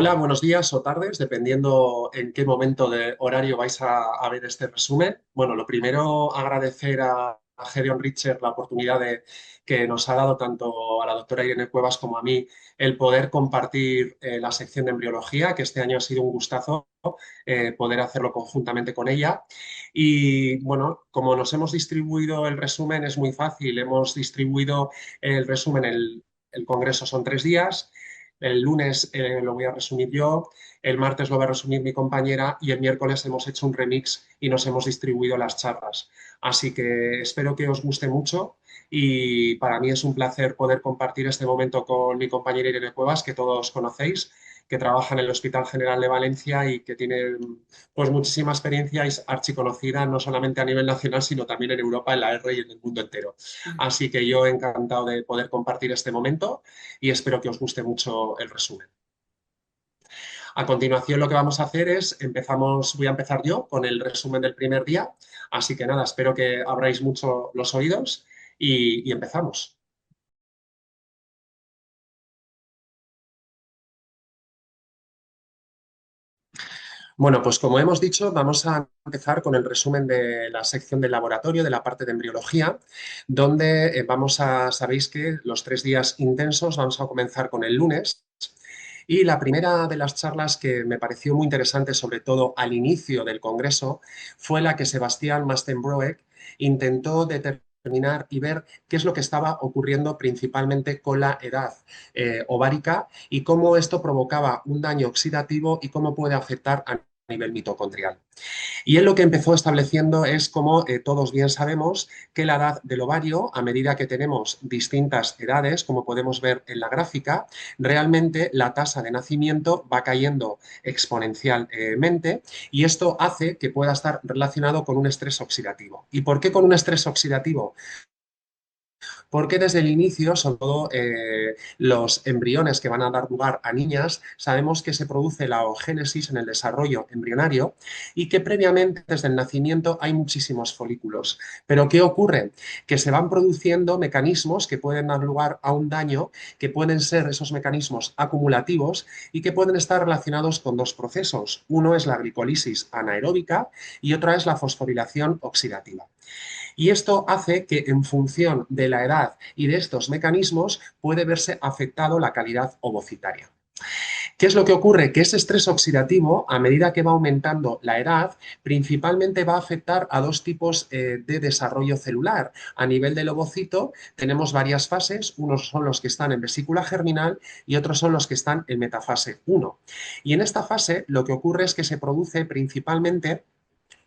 Hola, buenos días o tardes, dependiendo en qué momento de horario vais a ver este resumen. Bueno, lo primero, agradecer a Gedeon Richter la oportunidad que nos ha dado tanto a la doctora Irene Cuevas como a mí el poder compartir la sección de embriología, que este año ha sido un gustazo poder hacerlo conjuntamente con ella. Y bueno, como nos hemos distribuido el resumen, es muy fácil. Hemos distribuido el resumen, el congreso son 3 días. El lunes lo voy a resumir yo, el martes lo va a resumir mi compañera y el miércoles hemos hecho un remix y nos hemos distribuido las charlas. Así que espero que os guste mucho y para mí es un placer poder compartir este momento con mi compañera Irene Cuevas, que todos conocéis, que trabaja en el Hospital General de Valencia y que tiene pues muchísima experiencia y es archiconocida no solamente a nivel nacional, sino también en Europa, en la R y en el mundo entero. Así que yo encantado de poder compartir este momento y espero que os guste mucho el resumen. A continuación, lo que vamos a hacer es, voy a empezar yo con el resumen del primer día, así que nada, espero que abráis mucho los oídos y empezamos. Bueno, pues como hemos dicho, vamos a empezar con el resumen de la sección del laboratorio, de la parte de embriología, donde sabéis que los 3 días intensos vamos a comenzar con el lunes. Y la primera de las charlas que me pareció muy interesante, sobre todo al inicio del Congreso, fue la que Sebastián Mastenbroek intentó determinar y ver qué es lo que estaba ocurriendo principalmente con la edad ovárica y cómo esto provocaba un daño oxidativo y cómo puede afectar a nivel mitocondrial. Y él lo que empezó estableciendo es, como todos bien sabemos, que la edad del ovario, a medida que tenemos distintas edades, como podemos ver en la gráfica, realmente la tasa de nacimiento va cayendo exponencialmente y esto hace que pueda estar relacionado con un estrés oxidativo. ¿Y por qué con un estrés oxidativo? Porque desde el inicio, sobre todo los embriones que van a dar lugar a niñas, sabemos que se produce la oogénesis en el desarrollo embrionario y que previamente, desde el nacimiento, hay muchísimos folículos. Pero ¿qué ocurre? Que se van produciendo mecanismos que pueden dar lugar a un daño, que pueden ser esos mecanismos acumulativos y que pueden estar relacionados con dos procesos. Uno es la glicolisis anaeróbica y otra es la fosforilación oxidativa. Y esto hace que en función de la edad y de estos mecanismos puede verse afectado la calidad ovocitaria. ¿Qué es lo que ocurre? Que ese estrés oxidativo, a medida que va aumentando la edad, principalmente va a afectar a dos tipos de desarrollo celular. A nivel del ovocito tenemos varias fases, unos son los que están en vesícula germinal y otros son los que están en metafase 1. Y en esta fase lo que ocurre es que se produce principalmente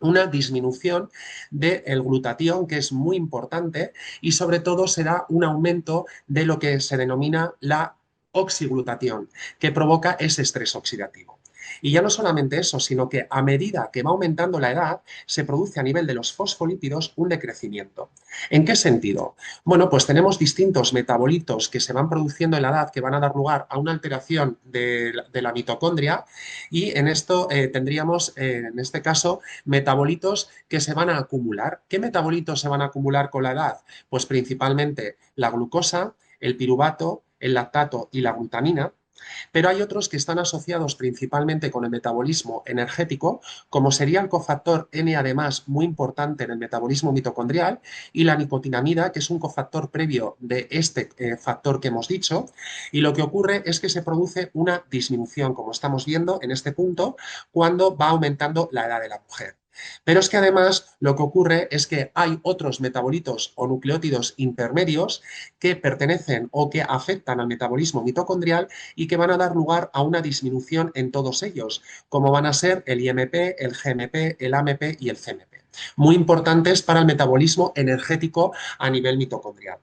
una disminución del glutatión, que es muy importante, y sobre todo se da un aumento de lo que se denomina la oxiglutatión, que provoca ese estrés oxidativo. Y ya no solamente eso, sino que a medida que va aumentando la edad, se produce a nivel de los fosfolípidos un decrecimiento. ¿En qué sentido? Bueno, pues tenemos distintos metabolitos que se van produciendo en la edad que van a dar lugar a una alteración de la mitocondria y en esto tendríamos, en este caso, metabolitos que se van a acumular. ¿Qué metabolitos se van a acumular con la edad? Pues principalmente la glucosa, el piruvato, el lactato y la glutamina, pero hay otros que están asociados principalmente con el metabolismo energético, como sería el cofactor N, además muy importante en el metabolismo mitocondrial, y la nicotinamida, que es un cofactor previo de este factor que hemos dicho, y lo que ocurre es que se produce una disminución, como estamos viendo en este punto, cuando va aumentando la edad de la mujer. Pero es que además lo que ocurre es que hay otros metabolitos o nucleótidos intermedios que pertenecen o que afectan al metabolismo mitocondrial y que van a dar lugar a una disminución en todos ellos, como van a ser el IMP, el GMP, el AMP y el CMP. Muy importantes para el metabolismo energético a nivel mitocondrial.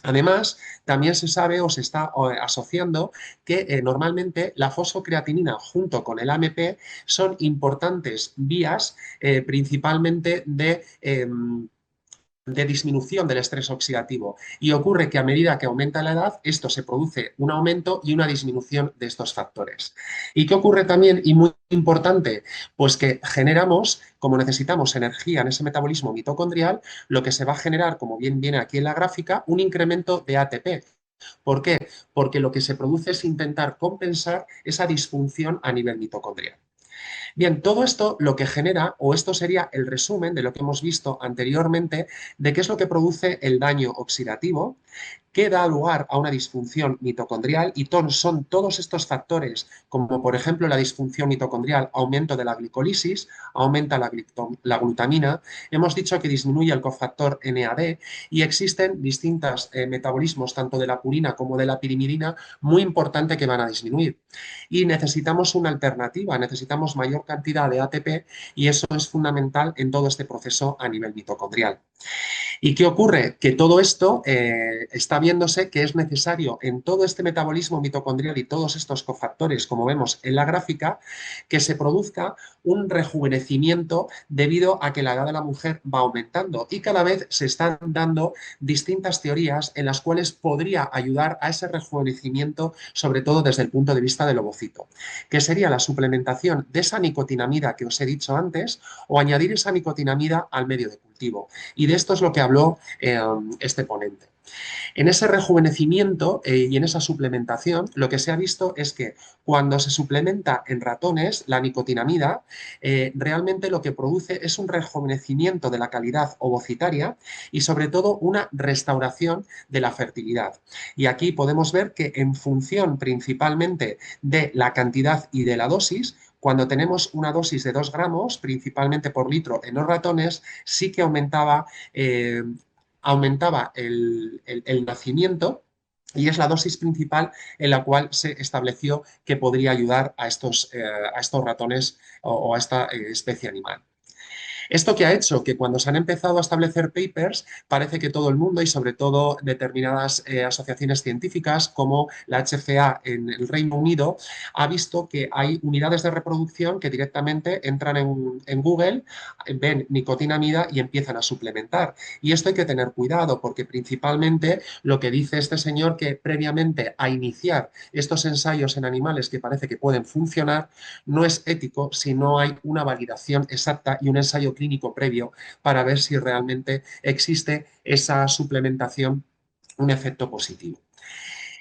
Además, también se sabe o se está asociando que normalmente la fosfocreatinina junto con el AMP son importantes vías principalmente de disminución del estrés oxidativo y ocurre que a medida que aumenta la edad, esto se produce un aumento y una disminución de estos factores. ¿Y qué ocurre también y muy importante? Pues que generamos, como necesitamos energía en ese metabolismo mitocondrial, lo que se va a generar, como bien viene aquí en la gráfica, un incremento de ATP. ¿Por qué? Porque lo que se produce es intentar compensar esa disfunción a nivel mitocondrial. Bien, todo esto lo que genera, o esto sería el resumen de lo que hemos visto anteriormente, de qué es lo que produce el daño oxidativo, que da lugar a una disfunción mitocondrial y son todos estos factores, como por ejemplo la disfunción mitocondrial, aumento de la glicolisis, aumenta la glutamina, hemos dicho que disminuye el cofactor NAD y existen distintos metabolismos, tanto de la purina como de la pirimidina, muy importantes que van a disminuir. Y necesitamos una alternativa, necesitamos mayor cantidad de ATP y eso es fundamental en todo este proceso a nivel mitocondrial. ¿Y qué ocurre? Que todo esto está viéndose que es necesario en todo este metabolismo mitocondrial y todos estos cofactores, como vemos en la gráfica, que se produzca un rejuvenecimiento debido a que la edad de la mujer va aumentando y cada vez se están dando distintas teorías en las cuales podría ayudar a ese rejuvenecimiento, sobre todo desde el punto de vista del ovocito, que sería la suplementación de esa nicotinamida que os he dicho antes o añadir esa nicotinamida al medio de cultivo. Y de esto es lo que habló este ponente. En ese rejuvenecimiento y en esa suplementación, lo que se ha visto es que cuando se suplementa en ratones la nicotinamida, realmente lo que produce es un rejuvenecimiento de la calidad ovocitaria y sobre todo una restauración de la fertilidad. Y aquí podemos ver que en función principalmente de la cantidad y de la dosis, cuando tenemos una dosis de 2 gramos, principalmente por litro en los ratones, sí que aumentaba el nacimiento y es la dosis principal en la cual se estableció que podría ayudar a estos ratones o a esta especie animal. ¿Esto que ha hecho? Que cuando se han empezado a establecer papers, parece que todo el mundo y sobre todo determinadas asociaciones científicas como la HFA en el Reino Unido, ha visto que hay unidades de reproducción que directamente entran en Google, ven nicotinamida y empiezan a suplementar. Y esto hay que tener cuidado porque principalmente lo que dice este señor que previamente a iniciar estos ensayos en animales que parece que pueden funcionar, no es ético si no hay una validación exacta y un ensayo clínico previo para ver si realmente existe esa suplementación, un efecto positivo.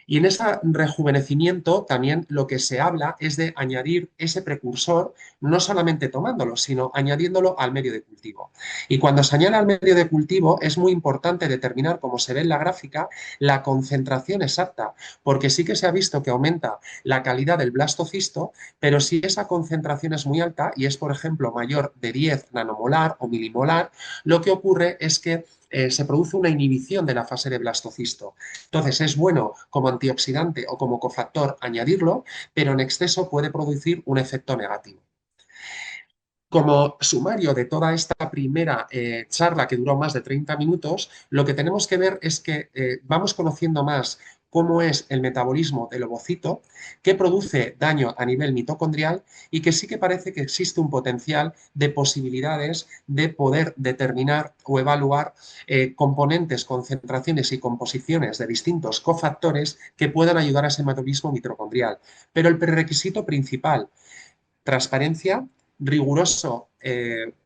Y en ese rejuvenecimiento también lo que se habla es de añadir ese precursor, no solamente tomándolo, sino añadiéndolo al medio de cultivo. Y cuando se añade al medio de cultivo es muy importante determinar, como se ve en la gráfica, la concentración exacta, porque sí que se ha visto que aumenta la calidad del blastocisto, pero si esa concentración es muy alta y es, por ejemplo, mayor de 10 nanomolar o milimolar, lo que ocurre es que se produce una inhibición de la fase de blastocisto. Entonces es bueno como antioxidante o como cofactor añadirlo, pero en exceso puede producir un efecto negativo. Como sumario de toda esta primera charla que duró más de 30 minutos, lo que tenemos que ver es que vamos conociendo más cómo es el metabolismo del ovocito, que produce daño a nivel mitocondrial y que sí que parece que existe un potencial de posibilidades de poder determinar o evaluar componentes, concentraciones y composiciones de distintos cofactores que puedan ayudar a ese metabolismo mitocondrial. Pero el prerequisito principal, transparencia, riguroso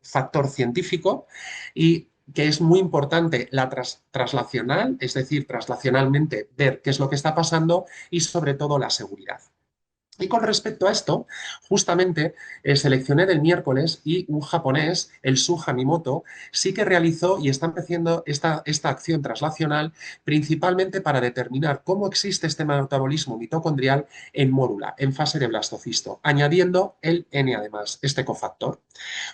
factor científico y que es muy importante la traslacional, es decir, traslacionalmente ver qué es lo que está pasando y sobre todo la seguridad. Y con respecto a esto, justamente seleccioné del miércoles y un japonés, el Su Hamimoto, sí que realizó y está empezando esta acción traslacional principalmente para determinar cómo existe este metabolismo mitocondrial en mórula, en fase de blastocisto, añadiendo el N además, este cofactor.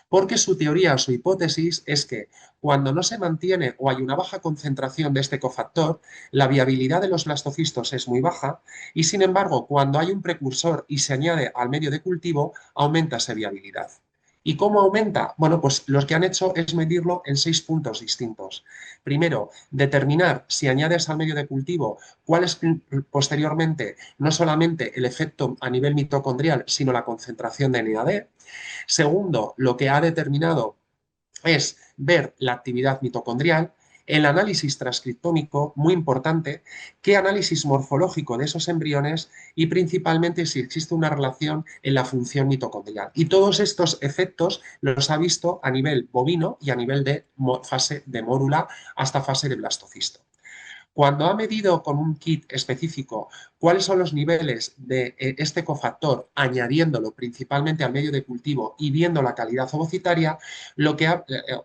Porque su teoría o su hipótesis es que cuando no se mantiene o hay una baja concentración de este cofactor, la viabilidad de los blastocistos es muy baja y sin embargo cuando hay un precursor y se añade al medio de cultivo, aumenta esa viabilidad. ¿Y cómo aumenta? Bueno, pues lo que han hecho es medirlo en 6 puntos distintos. Primero, determinar si añades al medio de cultivo cuál es posteriormente no solamente el efecto a nivel mitocondrial, sino la concentración de NAD. Segundo, lo que ha determinado es ver la actividad mitocondrial, el análisis transcriptómico, muy importante, qué análisis morfológico de esos embriones y principalmente si existe una relación en la función mitocondrial. Y todos estos efectos los ha visto a nivel bovino y a nivel de fase de mórula hasta fase de blastocisto. Cuando ha medido con un kit específico cuáles son los niveles de este cofactor, añadiéndolo principalmente al medio de cultivo y viendo la calidad ovocitaria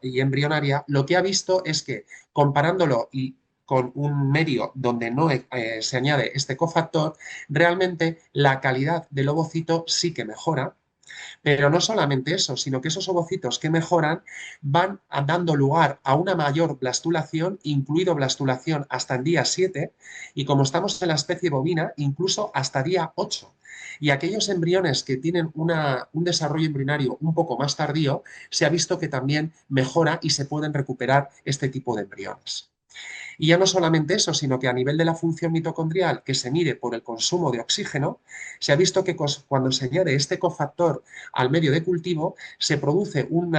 y embrionaria, lo que ha visto es que comparándolo y con un medio donde no se añade este cofactor, realmente la calidad del ovocito sí que mejora. Pero no solamente eso, sino que esos ovocitos que mejoran van dando lugar a una mayor blastulación, incluido blastulación hasta el día 7, y como estamos en la especie bovina, incluso hasta día 8. Y aquellos embriones que tienen un desarrollo embrionario un poco más tardío, se ha visto que también mejora y se pueden recuperar este tipo de embriones. Y ya no solamente eso, sino que a nivel de la función mitocondrial, que se mide por el consumo de oxígeno, se ha visto que cuando se añade este cofactor al medio de cultivo, se produce un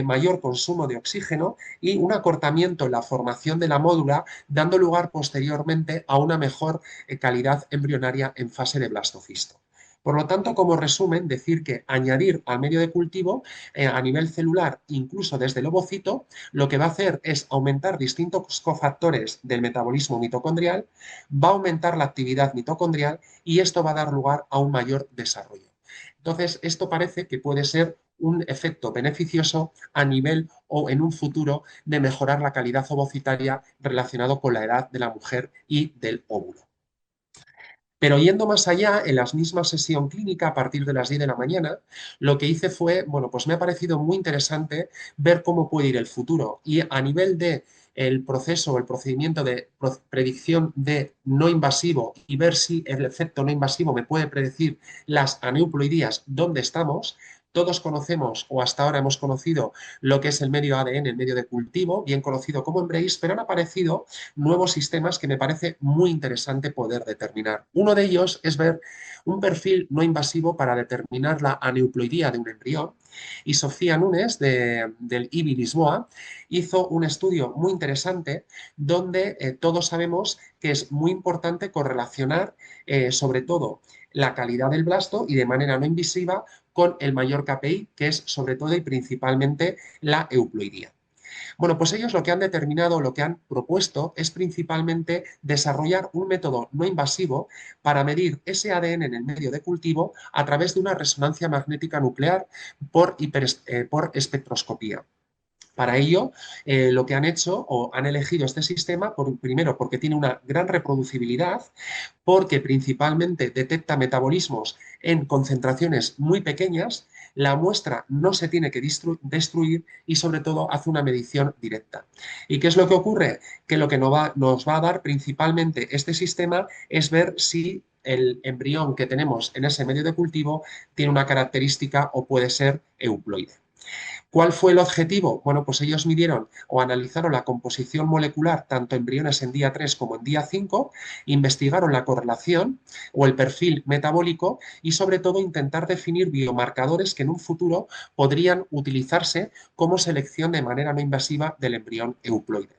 mayor consumo de oxígeno y un acortamiento en la formación de la módula, dando lugar posteriormente a una mejor calidad embrionaria en fase de blastocisto. Por lo tanto, como resumen, decir que añadir al medio de cultivo a nivel celular, incluso desde el ovocito, lo que va a hacer es aumentar distintos cofactores del metabolismo mitocondrial, va a aumentar la actividad mitocondrial y esto va a dar lugar a un mayor desarrollo. Entonces, esto parece que puede ser un efecto beneficioso a nivel o en un futuro de mejorar la calidad ovocitaria relacionado con la edad de la mujer y del óvulo. Pero yendo más allá, en la misma sesión clínica, a partir de las 10 de la mañana, lo que hice fue, bueno, pues me ha parecido muy interesante ver cómo puede ir el futuro. Y a nivel de el proceso o el procedimiento de predicción de no invasivo y ver si el efecto no invasivo me puede predecir las aneuploidías, dónde estamos. Todos conocemos, o hasta ahora hemos conocido, lo que es el medio ADN, el medio de cultivo, bien conocido como Embrace, pero han aparecido nuevos sistemas que me parece muy interesante poder determinar. Uno de ellos es ver un perfil no invasivo para determinar la aneuploidía de un embrión. Y Sofía Núñez, del IBI Lisboa, hizo un estudio muy interesante donde todos sabemos que es muy importante correlacionar sobre todo la calidad del blasto y de manera no invasiva con el mayor KPI, que es sobre todo y principalmente la euploidía. Bueno, pues ellos lo que han determinado, lo que han propuesto es principalmente desarrollar un método no invasivo para medir ese ADN en el medio de cultivo a través de una resonancia magnética nuclear por espectroscopía. Para ello, lo que han hecho o han elegido este sistema, primero porque tiene una gran reproducibilidad, porque principalmente detecta metabolismos en concentraciones muy pequeñas, la muestra no se tiene que destruir y sobre todo hace una medición directa. ¿Y qué es lo que ocurre? Que lo que nos va a dar principalmente este sistema es ver si el embrión que tenemos en ese medio de cultivo tiene una característica o puede ser euploide. ¿Cuál fue el objetivo? Bueno, pues ellos midieron o analizaron la composición molecular tanto en embriones en día 3 como en día 5, investigaron la correlación o el perfil metabólico y sobre todo intentar definir biomarcadores que en un futuro podrían utilizarse como selección de manera no invasiva del embrión euploide.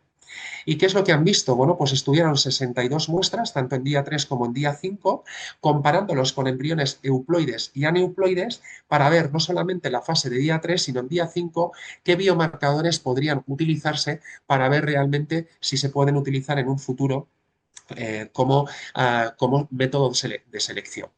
¿Y qué es lo que han visto? Bueno, pues estudiaron 62 muestras, tanto en día 3 como en día 5, comparándolos con embriones euploides y aneuploides para ver no solamente la fase de día 3, sino en día 5 qué biomarcadores podrían utilizarse para ver realmente si se pueden utilizar en un futuro como método de selección.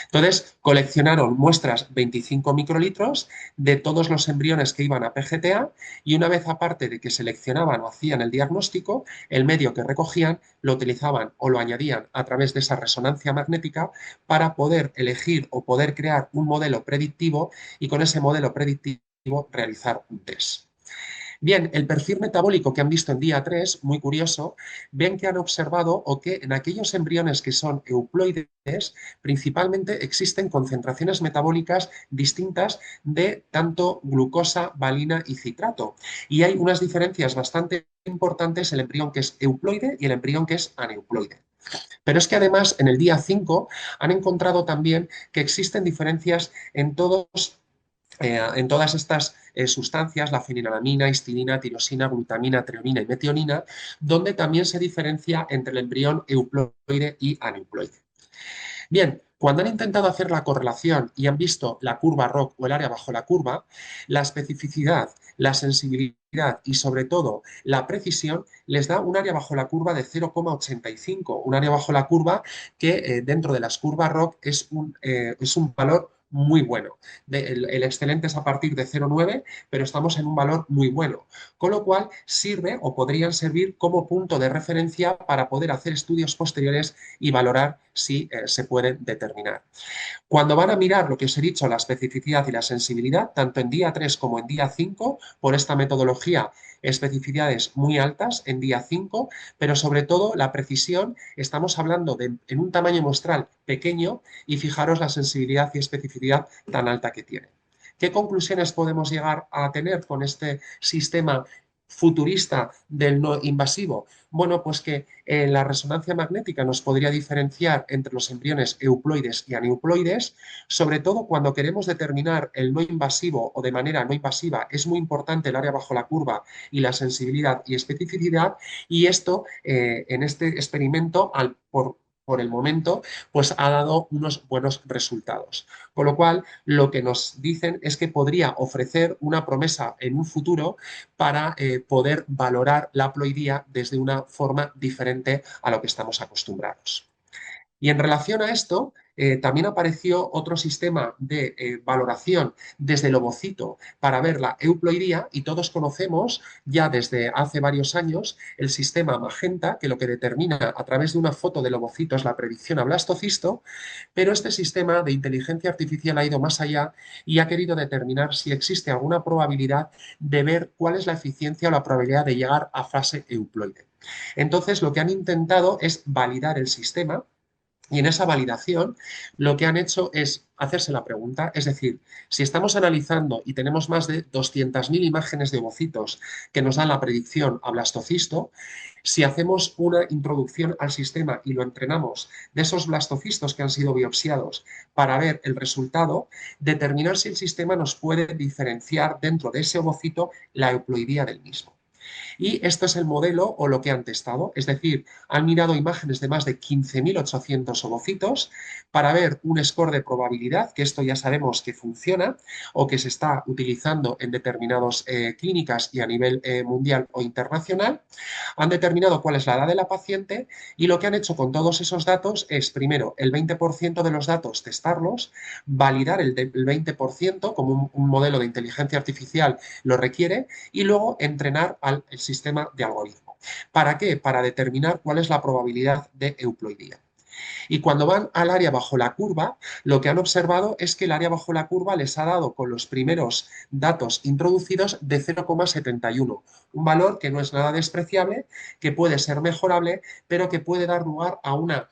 Entonces, coleccionaron muestras 25 microlitros de todos los embriones que iban a PGTA y una vez aparte de que seleccionaban o hacían el diagnóstico, el medio que recogían lo utilizaban o lo añadían a través de esa resonancia magnética para poder elegir o poder crear un modelo predictivo y con ese modelo predictivo realizar un test. Bien, el perfil metabólico que han visto en día 3, muy curioso, ven que han observado o que en aquellos embriones que son euploides, principalmente existen concentraciones metabólicas distintas de tanto glucosa, valina y citrato. Y hay unas diferencias bastante importantes el embrión que es euploide y el embrión que es aneuploide. Pero es que además en el día 5 han encontrado también que existen diferencias en todas estas sustancias, la fenilalanina, histidina, tirosina, glutamina, treonina y metionina, donde también se diferencia entre el embrión euploide y aneuploide. Bien, cuando han intentado hacer la correlación y han visto la curva ROC o el área bajo la curva, la especificidad, la sensibilidad sensibilidad y sobre todo la precisión, les da un área bajo la curva de 0,85, un área bajo la curva que dentro de las curvas ROC es un valor muy bueno. El excelente es a partir de 0,9, pero estamos en un valor muy bueno, con lo cual sirve o podrían servir como punto de referencia para poder hacer estudios posteriores y valorar si se pueden determinar. Cuando van a mirar lo que os he dicho, la especificidad y la sensibilidad, tanto en día 3 como en día 5, por esta metodología, especificidades muy altas en día 5, pero sobre todo la precisión, estamos hablando de en un tamaño muestral pequeño y fijaros la sensibilidad y especificidad tan alta que tiene. ¿Qué conclusiones podemos llegar a tener con este sistema futurista del no invasivo? Bueno, pues que la resonancia magnética nos podría diferenciar entre los embriones euploides y aneuploides, sobre todo cuando queremos determinar el no invasivo o de manera no invasiva, es muy importante el área bajo la curva y la sensibilidad y especificidad, y esto en este experimento, por el momento, pues ha dado unos buenos resultados. Con lo cual, lo que nos dicen es que podría ofrecer una promesa en un futuro para poder valorar la haploidía desde una forma diferente a lo que estamos acostumbrados. Y en relación a esto, también apareció otro sistema de valoración desde el ovocito para ver la euploidía, y todos conocemos ya desde hace varios años el sistema Magenta, que lo que determina a través de una foto del ovocito es la predicción a blastocisto, pero este sistema de inteligencia artificial ha ido más allá y ha querido determinar si existe alguna probabilidad de ver cuál es la eficiencia o la probabilidad de llegar a fase euploide. Entonces, lo que han intentado es validar el sistema, y en esa validación lo que han hecho es hacerse la pregunta, es decir, si estamos analizando y tenemos más de 200.000 imágenes de ovocitos que nos dan la predicción a blastocisto, si hacemos una introducción al sistema y lo entrenamos de esos blastocistos que han sido biopsiados para ver el resultado, determinar si el sistema nos puede diferenciar dentro de ese ovocito la euploidía del mismo. Y esto es el modelo o lo que han testado, es decir, han mirado imágenes de más de 15.800 ovocitos para ver un score de probabilidad, que esto ya sabemos que funciona o que se está utilizando en determinadas clínicas y a nivel mundial o internacional. Han determinado cuál es la edad de la paciente y lo que han hecho con todos esos datos es, primero, el 20% de los datos testarlos, validar el 20% como un modelo de inteligencia artificial lo requiere, y luego entrenar al sistema de algoritmo. ¿Para qué? Para determinar cuál es la probabilidad de euploidía. Y cuando van al área bajo la curva, lo que han observado es que el área bajo la curva les ha dado con los primeros datos introducidos de 0,71, un valor que no es nada despreciable, que puede ser mejorable, pero que puede dar lugar a una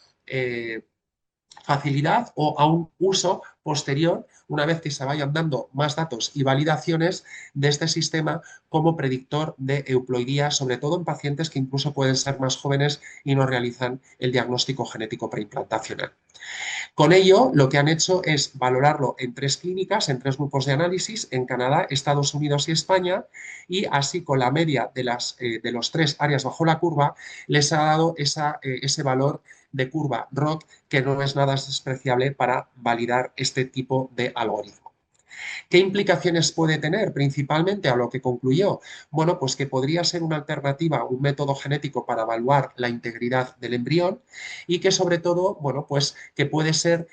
facilidad o a un uso posterior una vez que se vayan dando más datos y validaciones de este sistema como predictor de euploidía, sobre todo en pacientes que incluso pueden ser más jóvenes y no realizan el diagnóstico genético preimplantacional. Con ello, lo que han hecho es valorarlo en 3 clínicas, en 3 grupos de análisis, en Canadá, Estados Unidos y España, y así con la media de los 3 áreas bajo la curva, les ha dado ese valor de curva ROC, que no es nada despreciable para validar este tipo de algoritmo. ¿Qué implicaciones puede tener? Principalmente a lo que concluyó, bueno, pues que podría ser una alternativa, un método genético para evaluar la integridad del embrión, y que sobre todo, bueno, pues que puede ser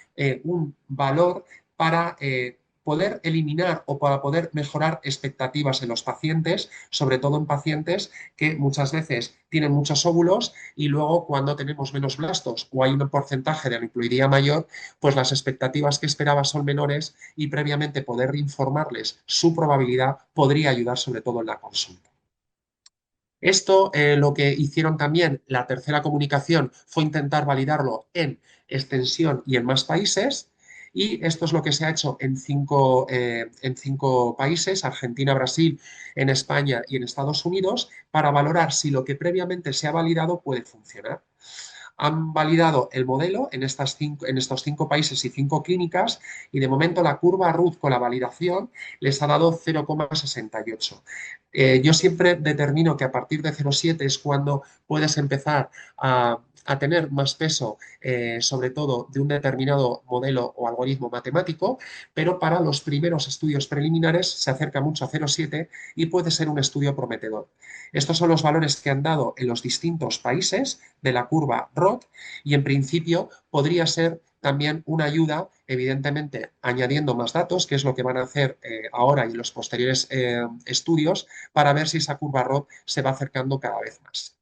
un valor para poder eliminar o para poder mejorar expectativas en los pacientes, sobre todo en pacientes que muchas veces tienen muchos óvulos y luego cuando tenemos menos blastos o hay un porcentaje de aneuploidía mayor, pues las expectativas que esperaba son menores, y previamente poder informarles su probabilidad podría ayudar sobre todo en la consulta. Esto lo que hicieron también la tercera comunicación fue intentar validarlo en extensión y en más países, y esto es lo que se ha hecho en 5 países, Argentina, Brasil, en España y en Estados Unidos, para valorar si lo que previamente se ha validado puede funcionar. Han validado el modelo en estos 5 países y 5 clínicas y de momento la curva Ruth con la validación les ha dado 0,68. Yo siempre determino que a partir de 0,7 es cuando puedes empezar a tener más peso, sobre todo de un determinado modelo o algoritmo matemático, pero para los primeros estudios preliminares se acerca mucho a 0,7 y puede ser un estudio prometedor. Estos son los valores que han dado en los distintos países de la curva ROT y en principio podría ser también una ayuda, evidentemente añadiendo más datos, que es lo que van a hacer ahora y los posteriores estudios, para ver si esa curva ROT se va acercando cada vez más.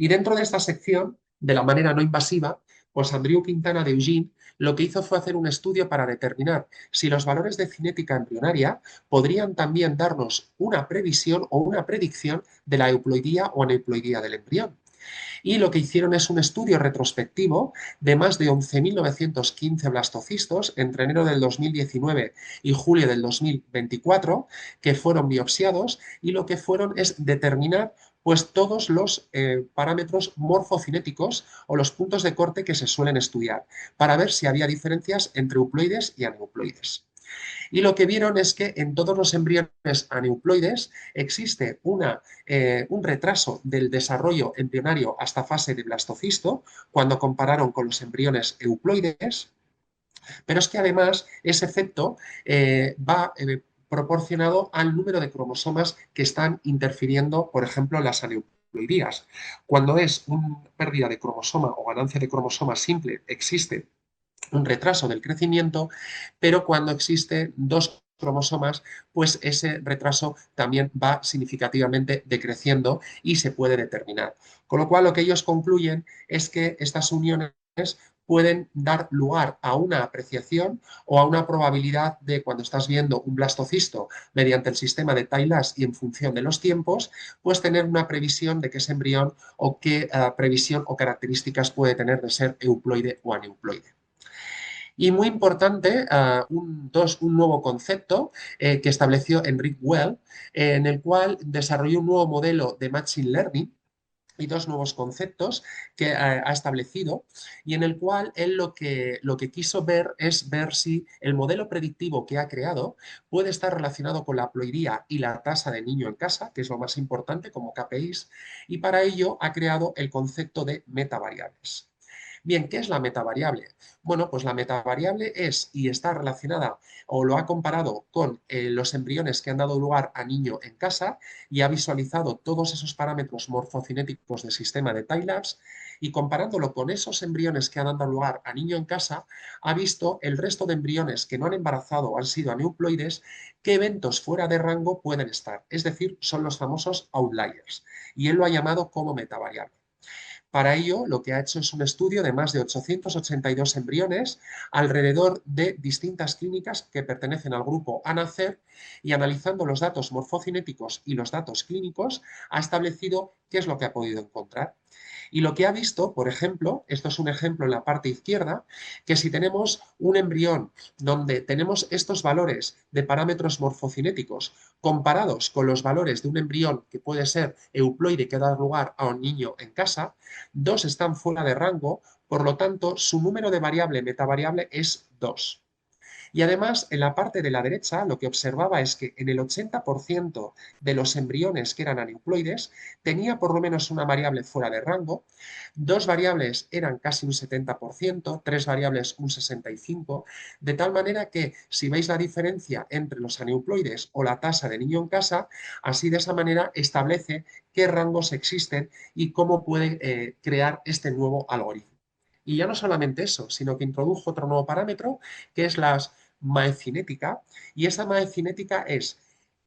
Y dentro de esta sección, de la manera no invasiva, pues Andrew Quintana de Eugene lo que hizo fue hacer un estudio para determinar si los valores de cinética embrionaria podrían también darnos una previsión o una predicción de la euploidía o aneuploidía del embrión. Y lo que hicieron es un estudio retrospectivo de más de 11.915 blastocistos entre enero del 2019 y julio del 2024 que fueron biopsiados y lo que fueron es determinar pues todos los parámetros morfocinéticos o los puntos de corte que se suelen estudiar para ver si había diferencias entre euploides y aneuploides. Y lo que vieron es que en todos los embriones aneuploides existe un retraso del desarrollo embrionario hasta fase de blastocisto cuando compararon con los embriones euploides, pero es que además ese efecto va proporcionado al número de cromosomas que están interfiriendo, por ejemplo, en las aneuploidías. Cuando es una pérdida de cromosoma o ganancia de cromosoma simple, existe un retraso del crecimiento, pero cuando existen 2 cromosomas, pues ese retraso también va significativamente decreciendo y se puede determinar. Con lo cual, lo que ellos concluyen es que estas uniones pueden dar lugar a una apreciación o a una probabilidad de cuando estás viendo un blastocisto mediante el sistema de Tay-Lash y en función de los tiempos, pues tener una previsión de qué es embrión o qué previsión o características puede tener de ser euploide o aneuploide. Y muy importante, un nuevo concepto que estableció Enric Well, en el cual desarrolló un nuevo modelo de Machine Learning y 2 nuevos conceptos que ha establecido y en el cual él lo que quiso ver es ver si el modelo predictivo que ha creado puede estar relacionado con la ploidía y la tasa de niño en casa, que es lo más importante como KPIs, y para ello ha creado el concepto de metavariables. Bien, ¿qué es la metavariable? Bueno, pues la metavariable es y está relacionada o lo ha comparado con los embriones que han dado lugar a niño en casa y ha visualizado todos esos parámetros morfocinéticos del sistema de Tay-Lash y comparándolo con esos embriones que han dado lugar a niño en casa, ha visto el resto de embriones que no han embarazado o han sido aneuploides, qué eventos fuera de rango pueden estar, es decir, son los famosos outliers. Y él lo ha llamado como metavariable. Para ello, lo que ha hecho es un estudio de más de 882 embriones alrededor de distintas clínicas que pertenecen al grupo ANACER y analizando los datos morfocinéticos y los datos clínicos ha establecido qué es lo que ha podido encontrar. Y lo que ha visto, por ejemplo, esto es un ejemplo en la parte izquierda, que si tenemos un embrión donde tenemos estos valores de parámetros morfocinéticos comparados con los valores de un embrión que puede ser euploide que da lugar a un niño en casa, 2 están fuera de rango, por lo tanto, su número de variable metavariable es 2. Y además, en la parte de la derecha, lo que observaba es que en el 80% de los embriones que eran aneuploides tenía por lo menos una variable fuera de rango, 2 variables eran casi un 70%, 3 variables un 65%, de tal manera que si veis la diferencia entre los aneuploides o la tasa de niño en casa, así de esa manera establece qué rangos existen y cómo puede crear este nuevo algoritmo. Y ya no solamente eso, sino que introdujo otro nuevo parámetro, que es la maecinética, y esa maecinética es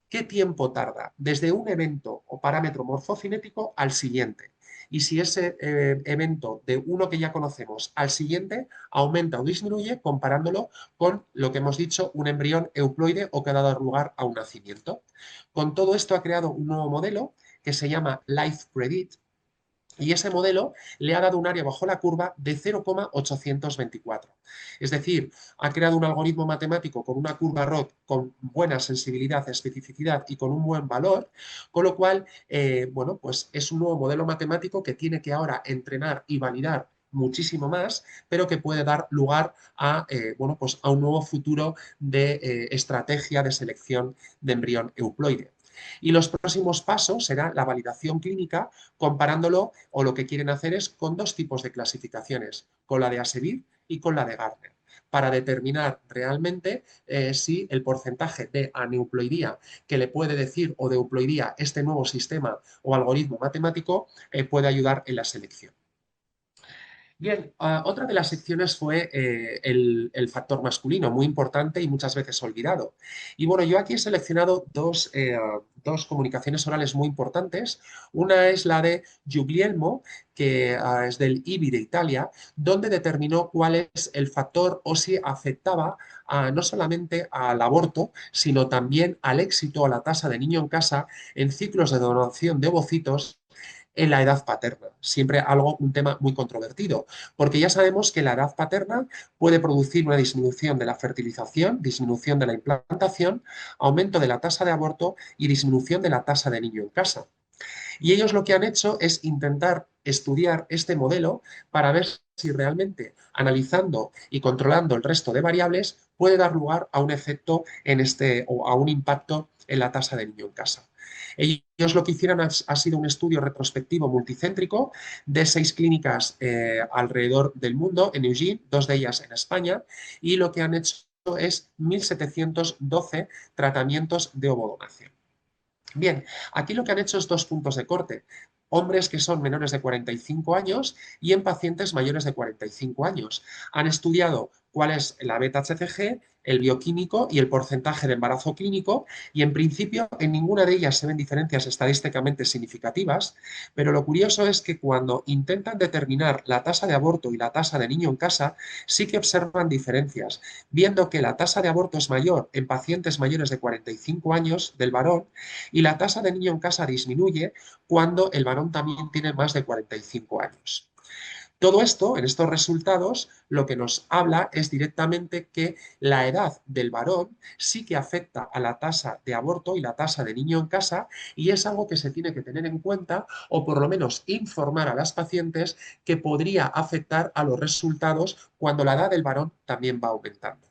qué tiempo tarda desde un evento o parámetro morfocinético al siguiente. Y si ese evento de uno que ya conocemos al siguiente aumenta o disminuye comparándolo con lo que hemos dicho, un embrión euploide o que ha dado lugar a un nacimiento. Con todo esto ha creado un nuevo modelo que se llama Life Predict, Y ese modelo le ha dado un área bajo la curva de 0,824. Es decir, ha creado un algoritmo matemático con una curva ROT con buena sensibilidad, especificidad y con un buen valor, con lo cual, bueno, pues es un nuevo modelo matemático que tiene que ahora entrenar y validar muchísimo más, pero que puede dar lugar a, bueno, pues a un nuevo futuro de estrategia de selección de embrión euploide. Y los próximos pasos será la validación clínica comparándolo, o lo que quieren hacer es con dos tipos de clasificaciones, con la de Asevir y con la de Gardner, para determinar realmente si el porcentaje de aneuploidía que le puede decir o de euploidía este nuevo sistema o algoritmo matemático puede ayudar en la selección. Bien, otra de las secciones fue el factor masculino, muy importante y muchas veces olvidado. Y bueno, yo aquí he seleccionado dos comunicaciones orales muy importantes. Una es la de Guglielmo, que es del IBI de Italia, donde determinó cuál es el factor o si afectaba no solamente al aborto, sino también al éxito, a la tasa de niño en casa en ciclos de donación de ovocitos en la edad paterna. Siempre algo, un tema muy controvertido, porque ya sabemos que la edad paterna puede producir una disminución de la fertilización, disminución de la implantación, aumento de la tasa de aborto y disminución de la tasa de niño en casa. Y ellos lo que han hecho es intentar estudiar este modelo para ver si realmente analizando y controlando el resto de variables puede dar lugar a un efecto en este o a un impacto en la tasa de niño en casa. Ellos lo que hicieron ha sido un estudio retrospectivo multicéntrico de 6 clínicas alrededor del mundo, en Eugene, 2 de ellas en España, y lo que han hecho es 1.712 tratamientos de ovodonación. Bien, aquí lo que han hecho es dos puntos de corte. Hombres que son menores de 45 años y en pacientes mayores de 45 años. Han estudiado cuál es la beta-HCG, el bioquímico y el porcentaje de embarazo clínico, y en principio en ninguna de ellas se ven diferencias estadísticamente significativas, pero lo curioso es que cuando intentan determinar la tasa de aborto y la tasa de niño en casa, sí que observan diferencias, viendo que la tasa de aborto es mayor en pacientes mayores de 45 años del varón y la tasa de niño en casa disminuye cuando el varón también tiene más de 45 años. Todo esto, en estos resultados, lo que nos habla es directamente que la edad del varón sí que afecta a la tasa de aborto y la tasa de niño en casa, y es algo que se tiene que tener en cuenta o por lo menos informar a las pacientes que podría afectar a los resultados cuando la edad del varón también va aumentando.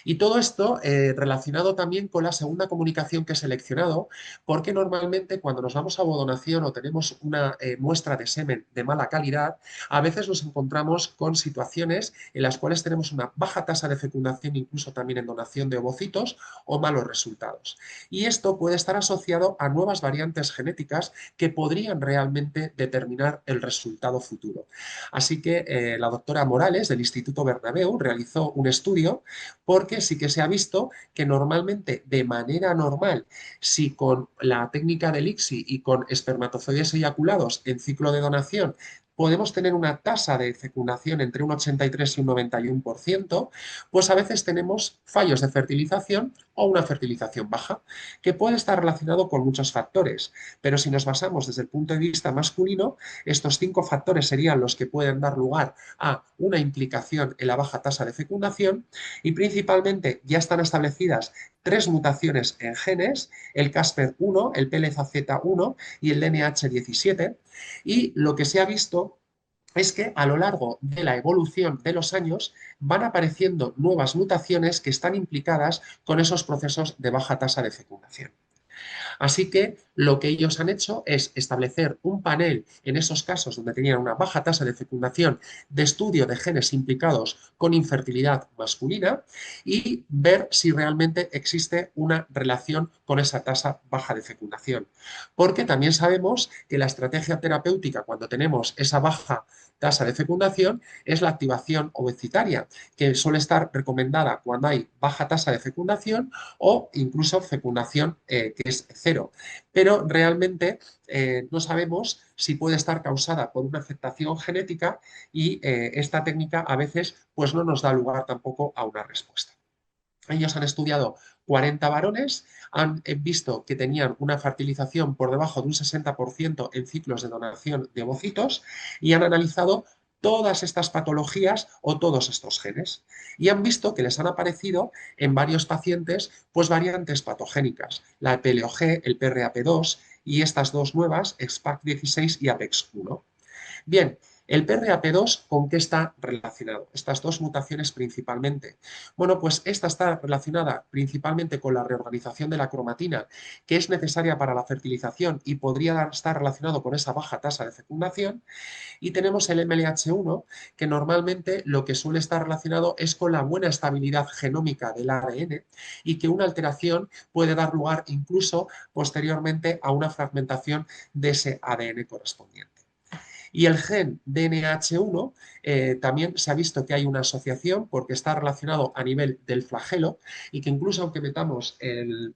Y todo esto relacionado también con la segunda comunicación que he seleccionado, porque normalmente cuando nos vamos a ovodonación o tenemos una muestra de semen de mala calidad, a veces nos encontramos con situaciones en las cuales tenemos una baja tasa de fecundación, incluso también en donación de ovocitos, o malos resultados. Y esto puede estar asociado a nuevas variantes genéticas que podrían realmente determinar el resultado futuro. Así que la doctora Morales del Instituto Bernabéu realizó un estudio porque sí que se ha visto que normalmente, de manera normal, si con la técnica del ICSI y con espermatozoides eyaculados en ciclo de donación podemos tener una tasa de fecundación entre un 83 y un 91%, pues a veces tenemos fallos de fertilización o una fertilización baja, que puede estar relacionado con muchos factores. Pero si nos basamos desde el punto de vista masculino, estos 5 factores serían los que pueden dar lugar a una implicación en la baja tasa de fecundación, y principalmente ya están establecidas 3 mutaciones en genes, el Casper1, el PLZZ1 y el DNH17, y lo que se ha visto es que a lo largo de la evolución de los años van apareciendo nuevas mutaciones que están implicadas con esos procesos de baja tasa de fecundación. Así que lo que ellos han hecho es establecer un panel en esos casos donde tenían una baja tasa de fecundación de estudio de genes implicados con infertilidad masculina y ver si realmente existe una relación con esa tasa baja de fecundación. Porque también sabemos que la estrategia terapéutica cuando tenemos esa baja tasa de fecundación es la activación ovocitaria, que suele estar recomendada cuando hay baja tasa de fecundación o incluso fecundación que es cero. Pero realmente no sabemos si puede estar causada por una afectación genética y esta técnica a veces pues no nos da lugar tampoco a una respuesta. Ellos han estudiado 40 varones, han visto que tenían una fertilización por debajo de un 60% en ciclos de donación de ovocitos y han analizado todas estas patologías o todos estos genes. Y han visto que les han aparecido en varios pacientes pues variantes patogénicas, la PLOG, el PRAP2 y estas dos nuevas, SPAC16 y APEX1. Bien, el PRAP2, ¿con qué está relacionado? Estas dos mutaciones principalmente. Bueno, pues esta está relacionada principalmente con la reorganización de la cromatina, que es necesaria para la fertilización y podría estar relacionado con esa baja tasa de fecundación. Y tenemos el MLH1, que normalmente lo que suele estar relacionado es con la buena estabilidad genómica del ADN y que una alteración puede dar lugar incluso posteriormente a una fragmentación de ese ADN correspondiente. Y el gen DNH1 también se ha visto que hay una asociación porque está relacionado a nivel del flagelo y que incluso aunque metamos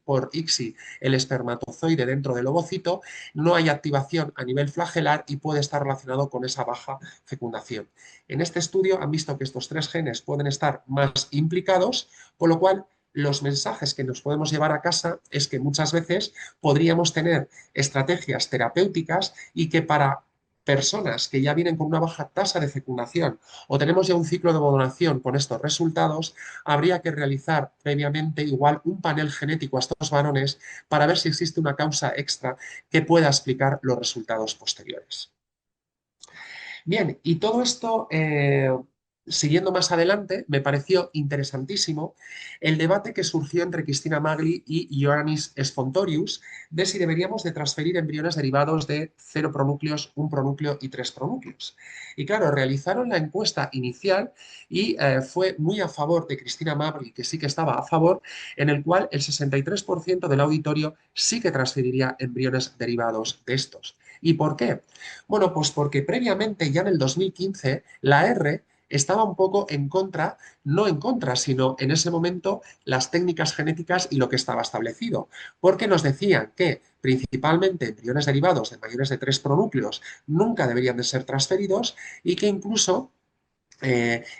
por ICSI el espermatozoide dentro del ovocito, no hay activación a nivel flagelar y puede estar relacionado con esa baja fecundación. En este estudio han visto que estos tres genes pueden estar más implicados, con lo cual los mensajes que nos podemos llevar a casa es que muchas veces podríamos tener estrategias terapéuticas y que para personas que ya vienen con una baja tasa de fecundación o tenemos ya un ciclo de donación con estos resultados, habría que realizar previamente igual un panel genético a estos varones para ver si existe una causa extra que pueda explicar los resultados posteriores. Bien, y todo esto, siguiendo más adelante, me pareció interesantísimo el debate que surgió entre Cristina Magli y Ioannis Sfontorius de si deberíamos de transferir embriones derivados de 0 pronúcleos, 1 pronúcleo y 3 pronúcleos. Y claro, realizaron la encuesta inicial y fue muy a favor de Cristina Magli, que sí que estaba a favor, en el cual el 63% del auditorio sí que transferiría embriones derivados de estos. ¿Y por qué? Bueno, pues porque previamente, ya en el 2015, la R estaba un poco en contra, no en contra, sino en ese momento las técnicas genéticas y lo que estaba establecido, porque nos decían que principalmente embriones derivados de mayores de 3 pronúcleos nunca deberían de ser transferidos y que incluso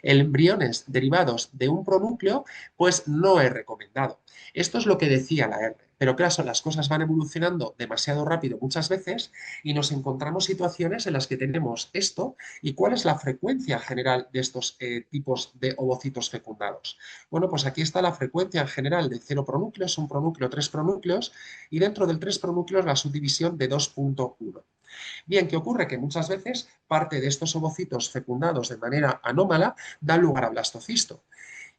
embriones derivados de un pronúcleo, pues no es recomendado. Esto es lo que decía la R. Pero claro, las cosas van evolucionando demasiado rápido muchas veces y nos encontramos situaciones en las que tenemos esto y cuál es la frecuencia general de estos tipos de ovocitos fecundados. Bueno, pues aquí está la frecuencia en general de 0 pronúcleos, 1 pronúcleo, 3 pronúcleos y dentro del 3 pronúcleos la subdivisión de 2.1. Bien, ¿qué ocurre? Que muchas veces parte de estos ovocitos fecundados de manera anómala dan lugar a blastocisto.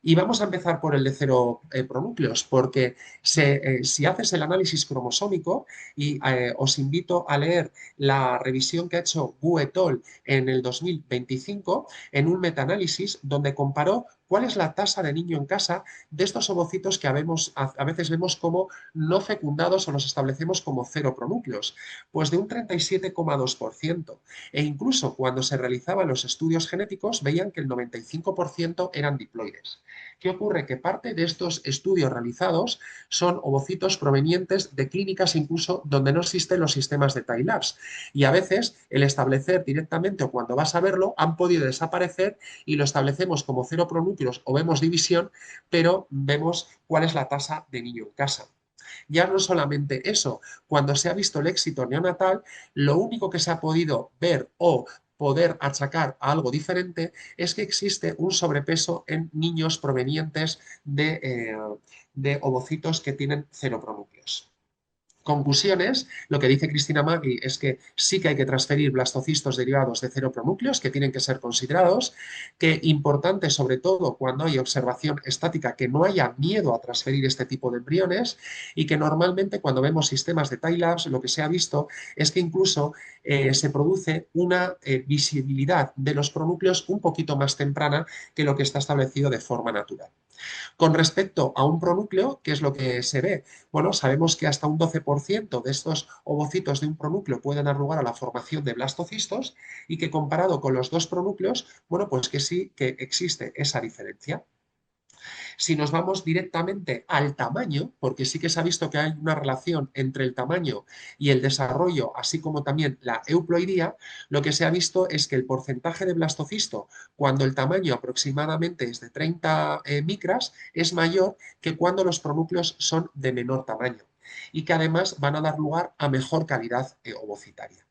Y vamos a empezar por el de 0 pronúcleos, porque si haces el análisis cromosómico, y os invito a leer la revisión que ha hecho Gu et al. En el 2025, en un metaanálisis donde comparó cuál es la tasa de niño en casa de estos ovocitos que a veces vemos como no fecundados o los establecemos como 0 pronúcleos, pues de un 37,2%. E incluso cuando se realizaban los estudios genéticos veían que el 95% eran diploides. ¿Qué ocurre? Que parte de estos estudios realizados son ovocitos provenientes de clínicas incluso donde no existen los sistemas de time-lapse. Y a veces el establecer directamente o cuando vas a verlo han podido desaparecer y lo establecemos como 0 pronúcleos o vemos división, pero vemos cuál es la tasa de niño en casa. Ya no solamente eso, cuando se ha visto el éxito neonatal, lo único que se ha podido ver o poder achacar a algo diferente es que existe un sobrepeso en niños provenientes de ovocitos que tienen 0 pronúcleos. Conclusiones, lo que dice Cristina Maggi es que sí que hay que transferir blastocistos derivados de 0 pronúcleos, que tienen que ser considerados, que importante sobre todo cuando hay observación estática, que no haya miedo a transferir este tipo de embriones y que normalmente cuando vemos sistemas de time-lapse lo que se ha visto es que incluso se produce una visibilidad de los pronúcleos un poquito más temprana que lo que está establecido de forma natural. Con respecto a un pronúcleo, ¿qué es lo que se ve? Bueno, sabemos que hasta un 12% de estos ovocitos de un pronúcleo pueden dar lugar a la formación de blastocistos y que comparado con los dos pronúcleos, bueno, pues que sí que existe esa diferencia. Si nos vamos directamente al tamaño, porque sí que se ha visto que hay una relación entre el tamaño y el desarrollo, así como también la euploidía, lo que se ha visto es que el porcentaje de blastocisto, cuando el tamaño aproximadamente es de 30 micras, es mayor que cuando los pronúcleos son de menor tamaño y que además van a dar lugar a mejor calidad ovocitaria.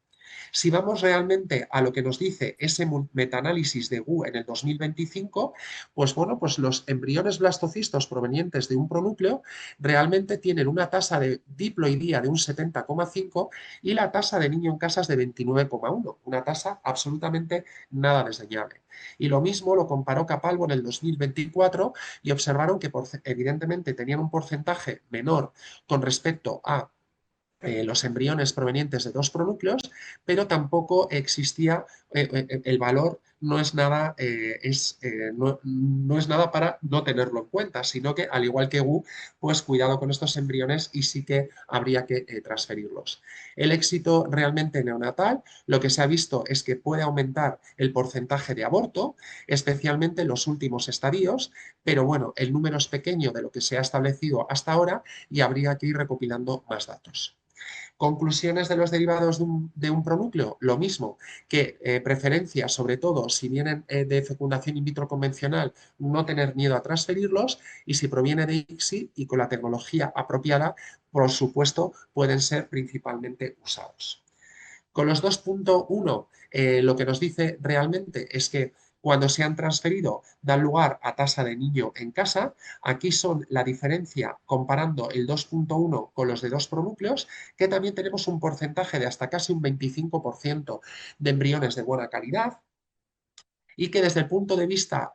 Si vamos realmente a lo que nos dice ese metaanálisis de Wu en el 2025, pues bueno, pues los embriones blastocistos provenientes de un pronúcleo realmente tienen una tasa de diploidía de un 70,5 y la tasa de niño en casa es de 29,1, una tasa absolutamente nada desdeñable. Y lo mismo lo comparó Capalvo en el 2024 y observaron que evidentemente tenían un porcentaje menor con respecto a los embriones provenientes de dos pronúcleos, pero tampoco existía el valor, no es nada, no es nada para no tenerlo en cuenta, sino que al igual que Wu, pues cuidado con estos embriones y sí que habría que transferirlos. El éxito realmente neonatal, lo que se ha visto es que puede aumentar el porcentaje de aborto, especialmente en los últimos estadios, pero bueno, el número es pequeño de lo que se ha establecido hasta ahora y habría que ir recopilando más datos. Conclusiones de los derivados de un pronúcleo, lo mismo, que preferencia, sobre todo si vienen de fecundación in vitro convencional, no tener miedo a transferirlos y si proviene de ICSI y con la tecnología apropiada, por supuesto, pueden ser principalmente usados. Con los 2.1, lo que nos dice realmente es que cuando se han transferido dan lugar a tasa de niño en casa. Aquí son la diferencia comparando el 2.1 con los de dos pronúcleos, que también tenemos un porcentaje de hasta casi un 25% de embriones de buena calidad y que desde el punto de vista